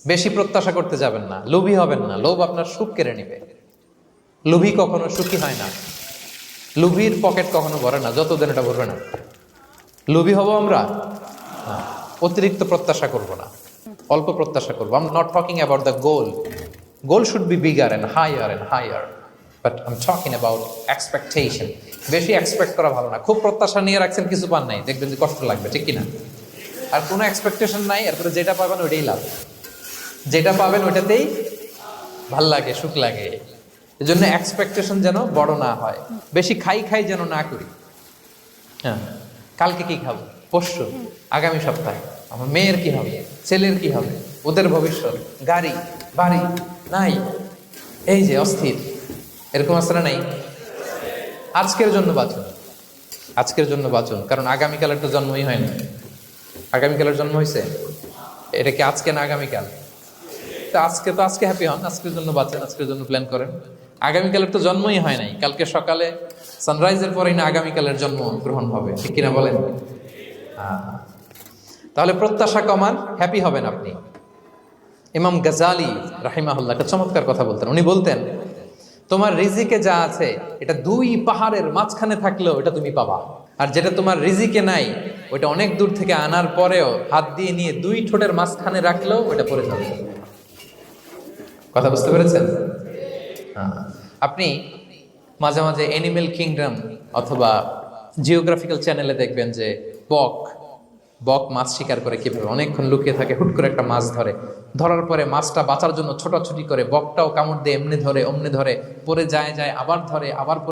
বেশি প্রত্যাশা করতে যাবেন না, লোভী হবেন না। লোভ আপনার সুখ কেড়ে নিবে। লোভী কখনো সুখী হয় না। লোভীর পকেট কখনো ভরে না যতদিন এটা ভরবে না। লোভী হব আমরা না। অতিরিক্ত প্রত্যাশা করব না, অল্প প্রত্যাশা করবো। I am not talking about the goal. Goal should be bigger and higher, but I am talking about expectation. বেশি এক্সপেক্ট করা ভালো না। খুব প্রত্যাশা নিয়ে রাখছেন, কিছু পান নাই, দেখবেন যে কষ্ট লাগবে, ঠিক কিনা? আর কোনো এক্সপেকটেশন নাই, এরপরে যেটা পাবেন ওইটাই লাভ। যেটা পাবেন ওইটাতেই ভাল লাগে, সুখ লাগে। এই জন্য এক্সপেকটেশন যেন বড় না হয়। বেশি খাই যেন না করি। হ্যাঁ, কালকে কি খাবো, পরশু, আগামী সপ্তাহে আমার মেয়ের কি হবে, ছেলের কি হবে, ওদের ভবিষ্যৎ, গাড়ি বাড়ি নাই, এই যে অস্থির। এরকম আসলে নাই। আজকের জন্য বাঁচুন, আজকের জন্য বাঁচুন, কারণ আগামীকালের তো জন্মই হয় না। আগামীকালের জন্ম হয়েছে, এটা কি আজকে না আগামীকাল? তো আজকে হ্যাপি হন, আজকের জন্য বাঁচেন, আজকের জন্য প্ল্যান করেন। আগামীকালের তো জন্মই হয় নাই। কালকে সকালে সানরাইজের পরেই না আগামীকালের জন্ম গ্রহণ হবে, ঠিক কিনা বলেন? তাহলে প্রত্যাশা কমান, হ্যাপি হবেন আপনি। ইমাম গাজালি রাহিমাহুল্লাহ একটা চমৎকার কথা বলতেন। উনি বলতেন, তোমার রিজিকে যা আছে এটা 2 পাহাড়ের মাঝখানে থাকলেও এটা তুমি পাবা। আর যেটা তোমার রিজিকে নাই, ওটা অনেক দূর থেকে আনার পরেও হাত দিয়ে নিয়ে 2 ঠোঁটের মাঝখানে রাখলেও ওটা পড়ে যাবে। কথা বুঝতে পেরেছেন? আপনি মাঝে মাঝে অ্যানিমেল কিংডম অথবা জিওগ্রাফিক্যাল চ্যানেলে দেখবেন যে বক মাছ শিকার করে কিভাবে অনেকক্ষণ লুকিয়ে থাকে, হুট করে একটা মাছ ধরে, ধরার পরে মাছটা বাঁচার জন্য ছোটাছুটি করে, বকটাও কামড় দিয়ে এমনি ধরে অমনি ধরে, পরে যায় আবার ধরে, আবার